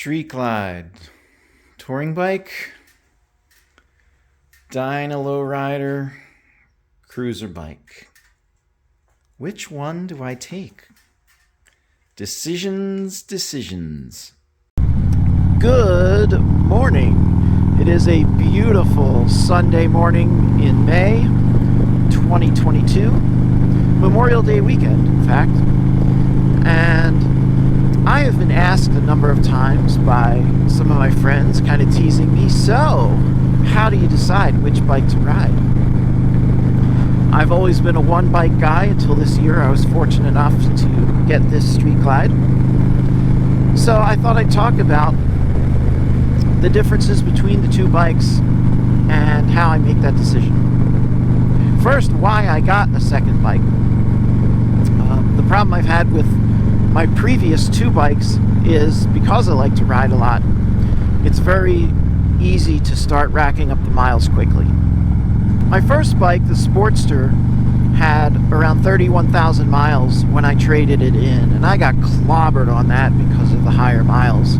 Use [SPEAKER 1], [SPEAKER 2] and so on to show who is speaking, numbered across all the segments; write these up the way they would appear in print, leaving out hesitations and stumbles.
[SPEAKER 1] Street Glide, touring bike, Dyna lowrider, cruiser bike. Which one do I take? Decisions. Good morning. It is a beautiful Sunday morning in May 2022. Memorial Day weekend, in fact. And I have been asked a number of times by some of my friends kind of teasing me, so how do you decide which bike to ride? I've always been a one bike guy until this year. I was fortunate enough to get this Street Glide. So I thought I'd talk about the differences between the two bikes and how I make that decision. First, why I got a second bike. The problem I've had with my previous two bikes is because I like to ride a lot, it's very easy to start racking up the miles quickly. My first bike, the Sportster, had around 31,000 miles when I traded it in, and I got clobbered on that because of the higher miles.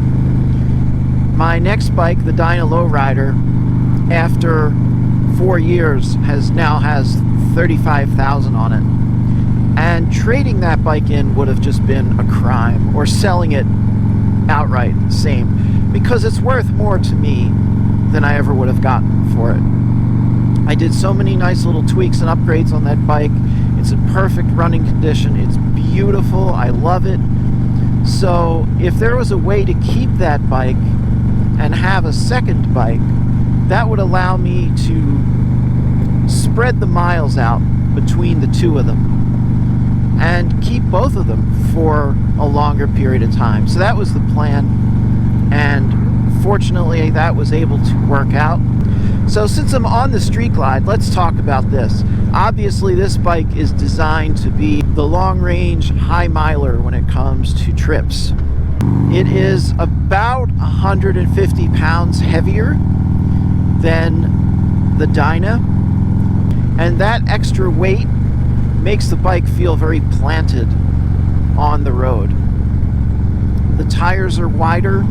[SPEAKER 1] My next bike, the Dyna lowrider, after 4 years has 35,000 on it. And trading that bike in would have just been a crime, or selling it outright, same, because it's worth more to me than I ever would have gotten for it. I did so many nice little tweaks and upgrades on that bike. It's in perfect running condition. It's beautiful. I love it. So if there was a way to keep that bike and have a second bike, that would allow me to spread the miles out between the two of them and keep both of them for a longer period of time. So that was the plan, and fortunately that was able to work out. So since I'm on the Street Glide, let's talk about this. Obviously this bike is designed to be the long-range high miler when it comes to trips. It is about 150 pounds heavier than the Dyna, and that extra weight makes the bike feel very planted on the road. The tires are wider,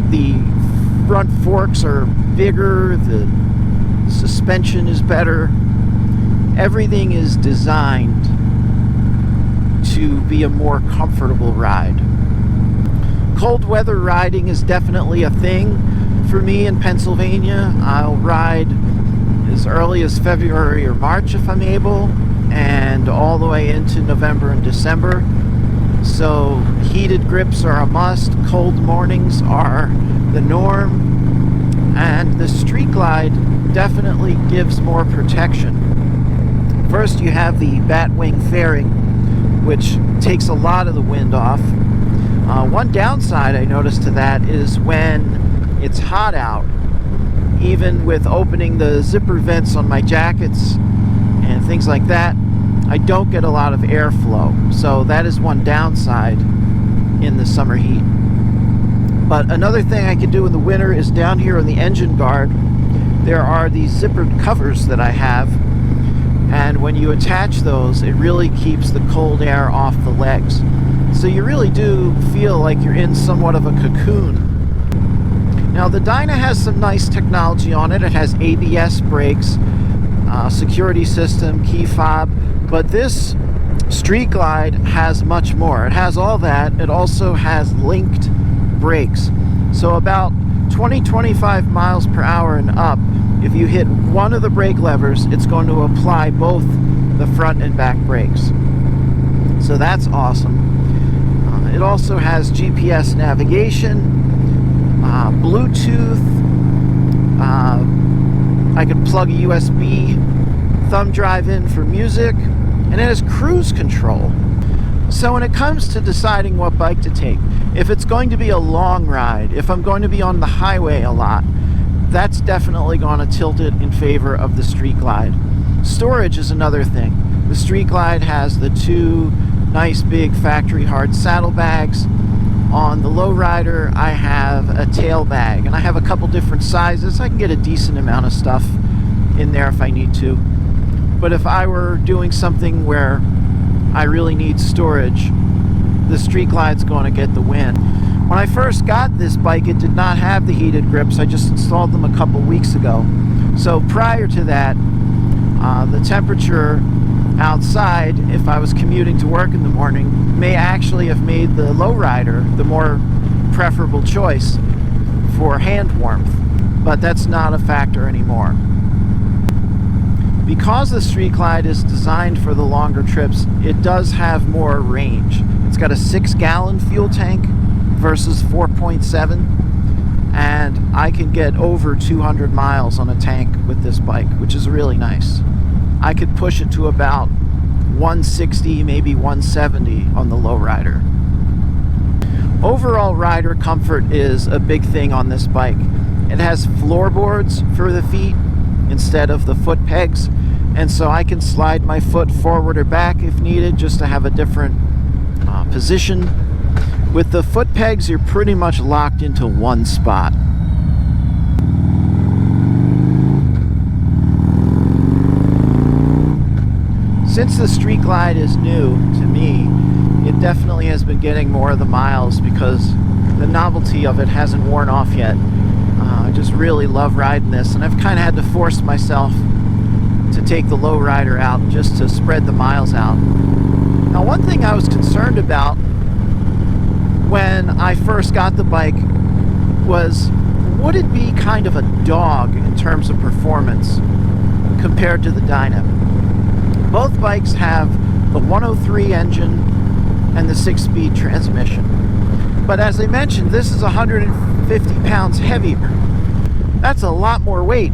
[SPEAKER 1] the front forks are bigger, the suspension is better. Everything is designed to be a more comfortable ride. Cold weather riding is definitely a thing for me in Pennsylvania. I'll ride as early as February or March if I'm able, and all the way into November and December. So heated grips are a must, cold mornings are the norm, and the Street Glide definitely gives more protection. First, you have the Batwing fairing, which takes a lot of the wind off. One downside I noticed to that is when it's hot out, even with opening the zipper vents on my jackets and things like that, I don't get a lot of airflow. So that is one downside in the summer heat. But another thing I can do in the winter is down here on the engine guard, there are these zippered covers that I have. And when you attach those, it really keeps the cold air off the legs. So you really do feel like you're in somewhat of a cocoon. Now the Dyna has some nice technology on it. It has ABS brakes, security system, key fob, but this Street Glide has much more. It has all that. It also has linked brakes. So about 20-25 miles per hour and up, if you hit one of the brake levers, it's going to apply both the front and back brakes. So that's awesome. It also has GPS navigation, Bluetooth, I could plug a USB thumb drive in for music, and it has cruise control. So when it comes to deciding what bike to take, if it's going to be a long ride, if I'm going to be on the highway a lot, that's definitely going to tilt it in favor of the Street Glide. Storage is another thing. The Street Glide has the two nice big factory hard saddlebags. On the lowrider, I have a tail bag, and I have a couple different sizes. I can get a decent amount of stuff in there if I need to. But if I were doing something where I really need storage, the Street Glide's going to get the win. When I first got this bike, it did not have the heated grips. I just installed them a couple weeks ago. So prior to that, the temperature outside, if I was commuting to work in the morning, may actually have made the lowrider the more preferable choice for hand warmth, but that's not a factor anymore. Because the Street Glide is designed for the longer trips, it does have more range. It's got a 6-gallon fuel tank versus 4.7, and I can get over 200 miles on a tank with this bike, which is really nice. I could push it to about 160, maybe 170 on the lowrider. Overall rider comfort is a big thing on this bike. It has floorboards for the feet instead of the foot pegs, and so I can slide my foot forward or back if needed just to have a different position. With the foot pegs, you're pretty much locked into one spot. Since the Street Glide is new to me, it definitely has been getting more of the miles because the novelty of it hasn't worn off yet. I just really love riding this, and I've kind of had to force myself to take the lowrider out just to spread the miles out. Now, one thing I was concerned about when I first got the bike was, would it be kind of a dog in terms of performance compared to the Dyna? Both bikes have the 103 engine and the 6-speed transmission. But as I mentioned, this is 150 pounds heavier. That's a lot more weight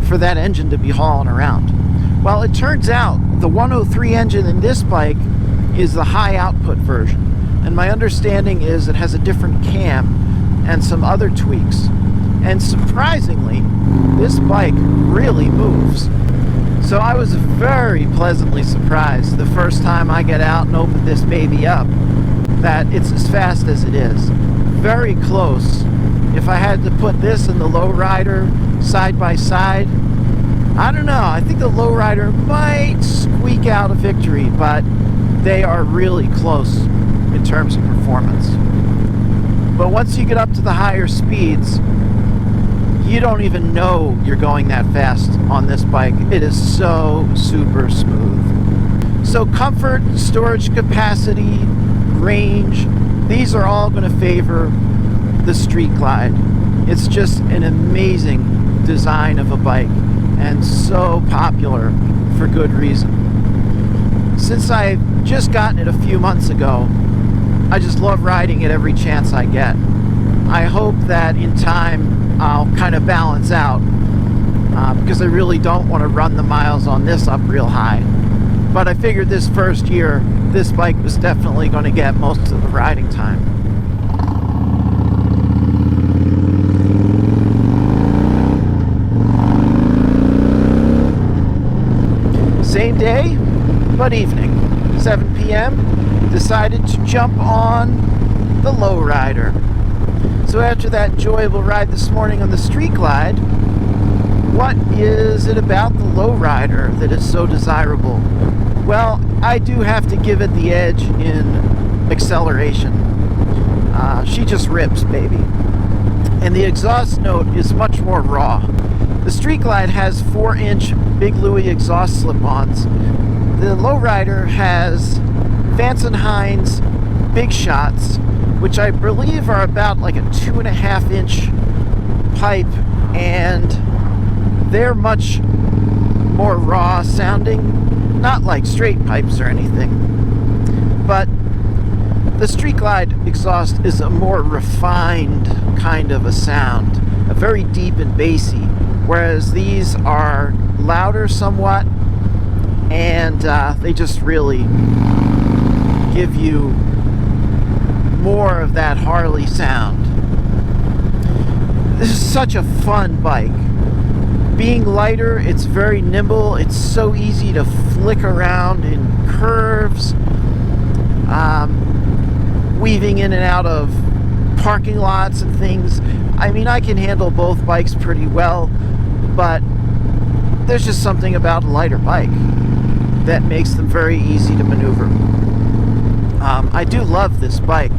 [SPEAKER 1] for that engine to be hauling around. Well, it turns out the 103 engine in this bike is the high output version. And my understanding is it has a different cam and some other tweaks. And surprisingly, this bike really moves. So I was very pleasantly surprised the first time I get out and open this baby up that it's as fast as it is. Very close. If I had to put this and the lowrider side by side, I don't know. I think the lowrider might squeak out a victory, but they are really close in terms of performance. But once you get up to the higher speeds, you don't even know you're going that fast on this bike. It is so super smooth. So comfort, storage capacity, range, these are all going to favor the Street Glide. It's just an amazing design of a bike and so popular for good reason. Since I've just gotten it a few months ago, I just love riding it every chance I get. I hope that in time I'll kind of balance out because I really don't want to run the miles on this up real high. But I figured this first year, this bike was definitely going to get most of the riding time. Same day, but evening, 7 p.m., decided to jump on the lowrider. So after that enjoyable ride this morning on the Street Glide, what is it about the lowrider that is so desirable? Well, I do have to give it the edge in acceleration. She just rips, baby. And the exhaust note is much more raw. The Street Glide has 4-inch Big Louie exhaust slip-ons. The lowrider has Vance & Hines Big Shots, which I believe are about like a 2.5-inch pipe, and they're much more raw sounding, not like straight pipes or anything. But the Street Glide exhaust is a more refined kind of a sound, a very deep and bassy, whereas these are louder somewhat, and they just really give you more of that Harley sound. This is such a fun bike. Being lighter, it's very nimble. It's so easy to flick around in curves, weaving in and out of parking lots and things. I mean, I can handle both bikes pretty well, but there's just something about a lighter bike that makes them very easy to maneuver. I do love this bike.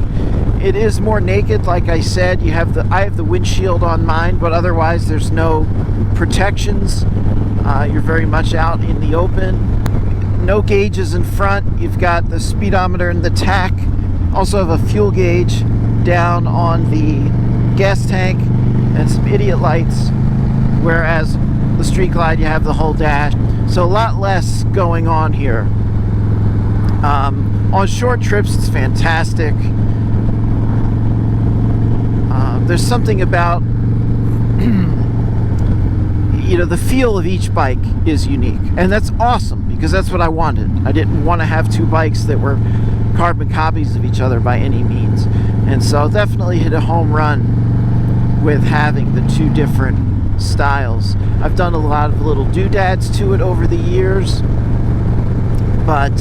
[SPEAKER 1] It is more naked, like I said. I have the windshield on mine, but otherwise there's no protections. You're very much out in the open. No gauges in front. You've got the speedometer and the tach. Also have a fuel gauge down on the gas tank and some idiot lights, whereas the Street Glide you have the whole dash. So a lot less going on here. On short trips it's fantastic. There's something about the feel of each bike is unique, and that's awesome because that's what I wanted. I didn't want to have two bikes that were carbon copies of each other by any means, and so definitely hit a home run with having the two different styles. I've done a lot of little doodads to it over the years, but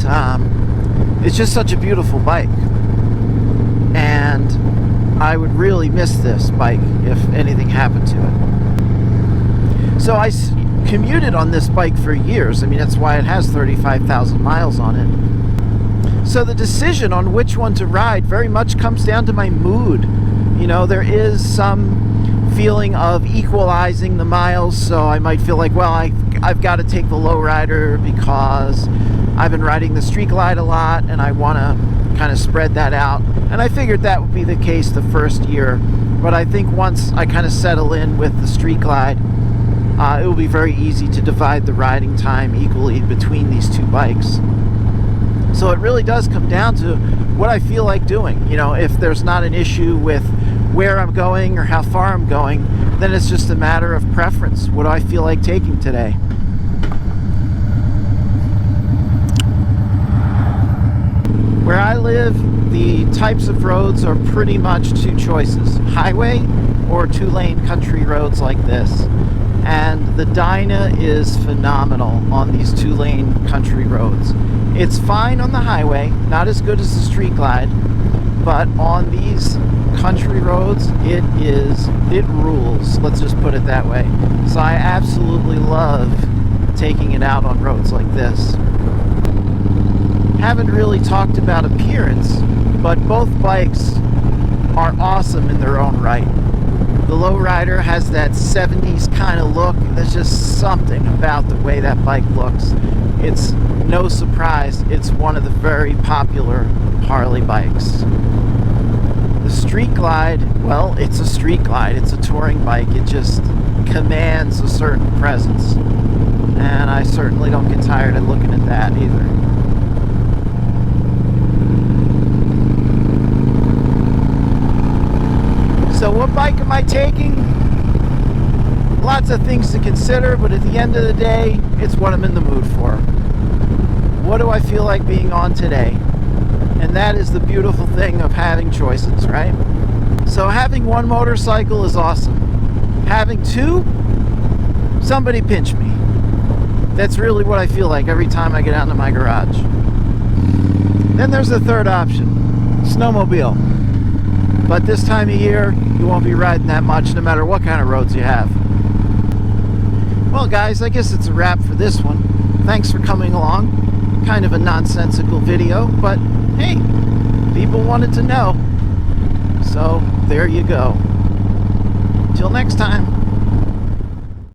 [SPEAKER 1] it's just such a beautiful bike, and I would really miss this bike if anything happened to it. So I commuted on this bike for years. I mean, that's why it has 35,000 miles on it. So the decision on which one to ride very much comes down to my mood. There is some feeling of equalizing the miles, so I might feel like, well, I've got to take the lowrider because I've been riding the Street Glide a lot and I want to kind of spread that out. And I figured that would be the case the first year, but I think once I kind of settle in with the Street Glide, it will be very easy to divide the riding time equally between these two bikes. So it really does come down to what I feel like doing. If there's not an issue with where I'm going or how far I'm going, then it's just a matter of preference. What do I feel like taking today? Where I live, the types of roads are pretty much two choices: highway or two-lane country roads like this. And the Dyna is phenomenal on these two-lane country roads. It's fine on the highway, not as good as the Street Glide, but on these country roads, it rules. Let's just put it that way. So I absolutely love taking it out on roads like this. Haven't really talked about appearance, but both bikes are awesome in their own right. The lowrider has that 70s kind of look. There's just something about the way that bike looks. It's no surprise it's one of the very popular Harley bikes. The Street Glide, well, it's a Street Glide. It's a touring bike. It just commands a certain presence. And I certainly don't get tired of looking at that either. So what bike am I taking? Lots of things to consider, but at the end of the day, it's what I'm in the mood for. What do I feel like being on today? And that is the beautiful thing of having choices, right? So having one motorcycle is awesome. Having two, somebody pinch me. That's really what I feel like every time I get out into my garage. Then there's the third option, snowmobile. But this time of year, you won't be riding that much no matter what kind of roads you have. Well guys, I guess it's a wrap for this one. Thanks for coming along. Kind of a nonsensical video, but hey, people wanted to know. So there you go. Till next time.